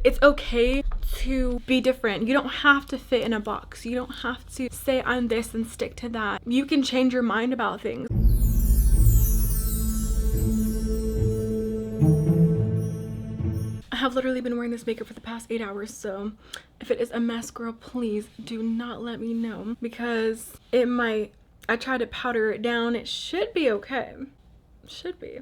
It's okay to be different. You don't have to fit in a box. You don't have to say I'm this and stick to that. You can change your mind about things. I have literally been wearing this makeup for the past 8 hours, so if it is a mess, girl, please do not let me know, because it might. I tried to powder it down. It should be okay. Should be.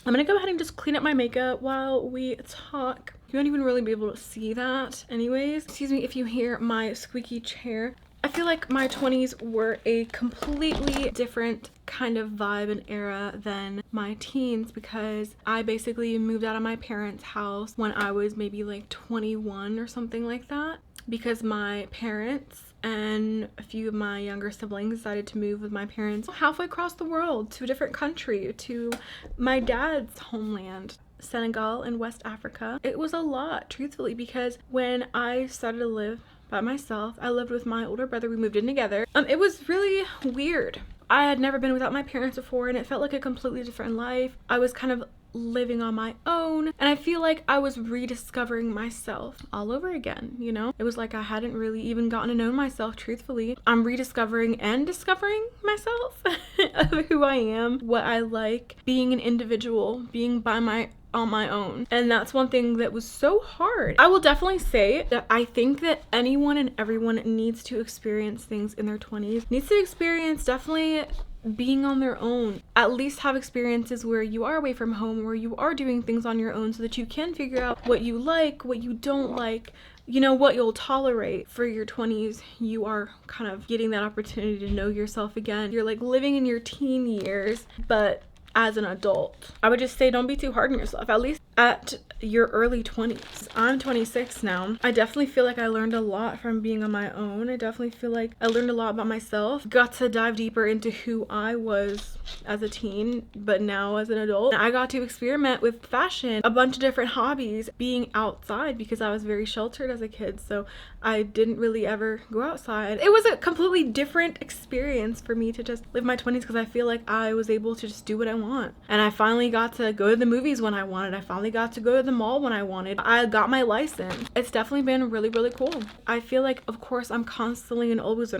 I'm gonna go ahead and just clean up my makeup while we talk. You won't even really be able to see that anyways. Excuse me if you hear my squeaky chair. I feel like my 20s were a completely different kind of vibe and era than my teens, because I basically moved out of my parents' house when I was maybe like 21 or something like that, because my parents and a few of my younger siblings decided to move with my parents halfway across the world to a different country, to my dad's homeland, Senegal in West Africa. It was a lot, truthfully, because when I started to live by myself, I lived with my older brother. We moved in together. It was really weird. I had never been without my parents before, and it felt like a completely different life. I was kind of living on my own, and I feel like I was rediscovering myself all over again, you know? It was like I hadn't really even gotten to know myself, truthfully. I'm rediscovering and discovering myself of who I am, what I like, being an individual, being on my own. And that's one thing that was so hard. I will definitely say that I think that anyone and everyone needs to experience things in their 20s, needs to experience definitely being on their own, at least have experiences where you are away from home, where you are doing things on your own, so that you can figure out what you like, what you don't like, you know, what you'll tolerate. For your 20s, you are kind of getting that opportunity to know yourself again. You're like living in your teen years, but as an adult. I would just say don't be too hard on yourself, at least at your early 20s. I'm 26 now. I definitely feel like I learned a lot from being on my own. I definitely feel like I learned a lot about myself, got to dive deeper into who I was as a teen, but now as an adult. I got to experiment with fashion, a bunch of different hobbies, being outside, because I was very sheltered as a kid, so I didn't really ever go outside. It was a completely different experience for me to just live my 20s, because I feel like I was able to just do what I want. And I finally got to go to the movies when I wanted. I finally got to go to the mall when I wanted. I got my license. It's definitely been really, really cool. I feel like, of course, I'm constantly and always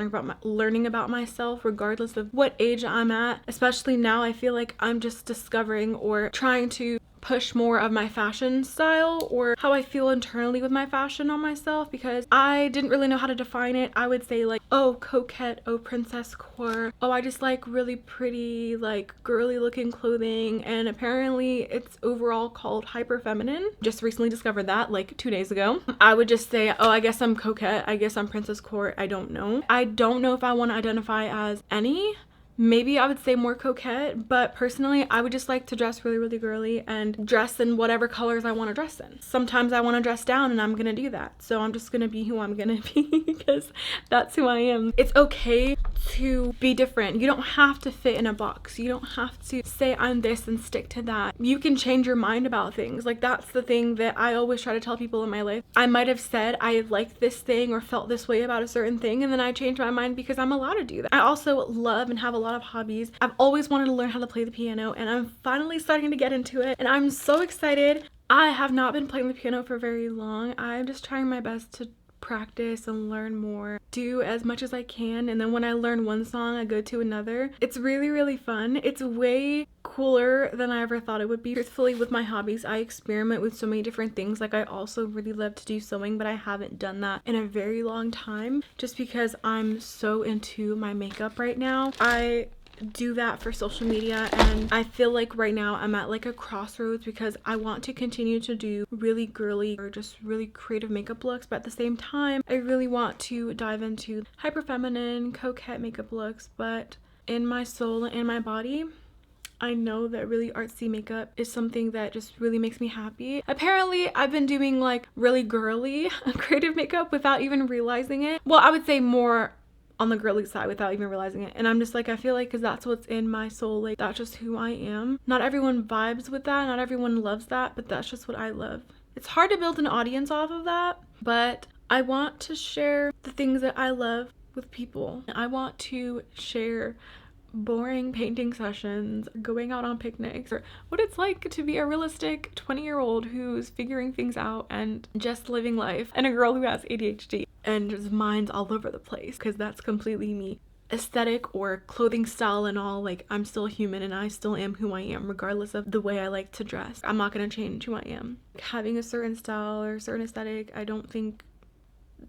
learning about myself, regardless of what age I'm at. Especially now, I feel like I'm just discovering or trying to push more of my fashion style, or how I feel internally with my fashion on myself, because I didn't really know how to define it. I would say like, oh, coquette, oh, princess core, oh, I just like really pretty, like girly looking clothing, and apparently it's overall called hyper feminine. Just recently discovered that like 2 days ago. I would just say, oh, I guess I'm coquette, I guess I'm princess core. I don't know if I want to identify as any. Maybe I would say more coquette, but personally, I would just like to dress really, really girly and dress in whatever colors I want to dress in. Sometimes I want to dress down, and I'm gonna do that. So I'm just gonna be who I'm gonna be, because that's who I am. It's okay to be different. You don't have to fit in a box. You don't have to say I'm this and stick to that. You can change your mind about things. Like, that's the thing that I always try to tell people in my life. I might have said I liked this thing or felt this way about a certain thing, and then I changed my mind, because I'm allowed to do that. I also love and have a lot of hobbies. I've always wanted to learn how to play the piano, and I'm finally starting to get into it, and I'm so excited. I have not been playing the piano for very long. I'm just trying my best to practice and learn more, do as much as I can, and then when I learn one song, I go to another. It's really, really fun. It's way cooler than I ever thought it would be. Truthfully, with my hobbies, I experiment with so many different things. Like, I also really love to do sewing, but I haven't done that in a very long time, just because I'm so into my makeup right now. I do that for social media, and I feel like right now I'm at like a crossroads, because I want to continue to do really girly or just really creative makeup looks, but at the same time I really want to dive into hyper feminine, coquette makeup looks. But in my soul and my body, I know that really artsy makeup is something that just really makes me happy. Apparently, I've been doing like really girly creative makeup without even realizing it. Well, I would say more on the girly side without even realizing it. And I'm just like, I feel like, because that's what's in my soul, like that's just who I am. Not everyone vibes with that, not everyone loves that, but that's just what I love. It's hard to build an audience off of that, but I want to share the things that I love with people. I want to share boring painting sessions, going out on picnics, or what it's like to be a realistic 20-year-old who's figuring things out and just living life, and a girl who has ADHD and just minds all over the place, because that's completely me. Aesthetic or clothing style and all, like, I'm still human and I still am who I am regardless of the way I like to dress. I'm not gonna change who I am. Having a certain style or a certain aesthetic, I don't think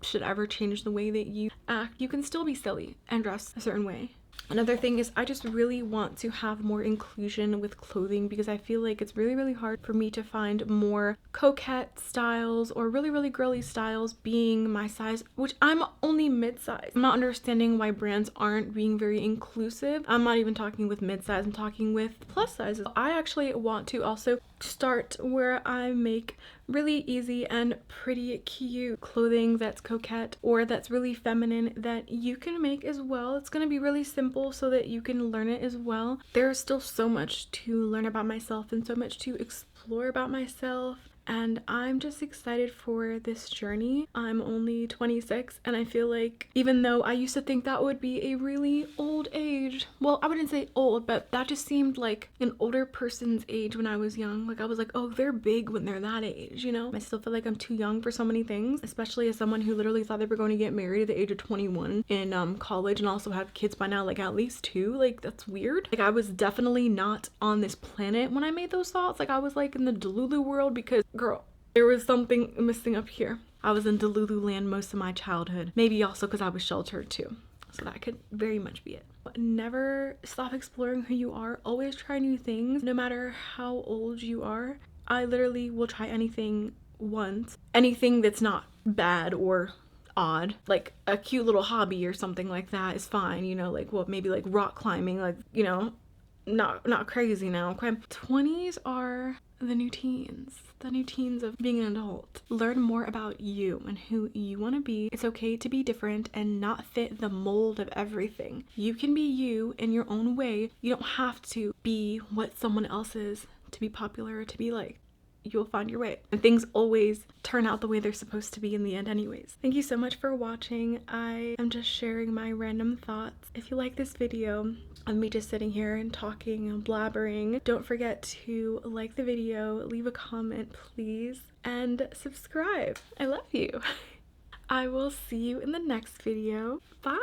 should ever change the way that you act. You can still be silly and dress a certain way. Another thing is I just really want to have more inclusion with clothing, because I feel like it's really hard for me to find more coquette styles or really girly styles being my size, which I'm only mid-size. I'm not understanding why brands aren't being very inclusive. I'm not even talking with mid-size, I'm talking with plus sizes. I actually want to also start where I make really easy and pretty cute clothing that's coquette or that's really feminine that you can make as well. It's gonna be really simple so that you can learn it as well. There's still so much to learn about myself and so much to explore about myself, and I'm just excited for this journey. I'm only 26 and I feel like, even though I used to think that would be a really old age, well, I wouldn't say old, but that just seemed like an older person's age when I was young. Like, I was like, oh, they're big when they're that age, you know? I still feel like I'm too young for so many things, especially as someone who literally thought they were going to get married at the age of 21 in college and also have kids by now, like at least 2. Like, that's weird. Like, I was definitely not on this planet when I made those thoughts. Like, I was like in the Delulu world, because girl, there was something missing up here. I was in Delulu land most of my childhood. Maybe also because I was sheltered too. So that could very much be it. But never stop exploring who you are. Always try new things, no matter how old you are. I literally will try anything once. Anything that's not bad or odd. Like a cute little hobby or something like that is fine, you know, like, well, maybe like rock climbing, like, you know, not crazy now, okay? 20s are the new teens. The new teens of being an adult. Learn more about you and who you want to be. It's okay to be different and not fit the mold of everything. You can be you in your own way. You don't have to be what someone else is to be popular or to be like. You'll find your way. And things always turn out the way they're supposed to be in the end anyways. Thank you so much for watching. I am just sharing my random thoughts. If you like this video of me just sitting here and talking and blabbering, don't forget to like the video, leave a comment please, and subscribe. I love you. I will see you in the next video. Bye!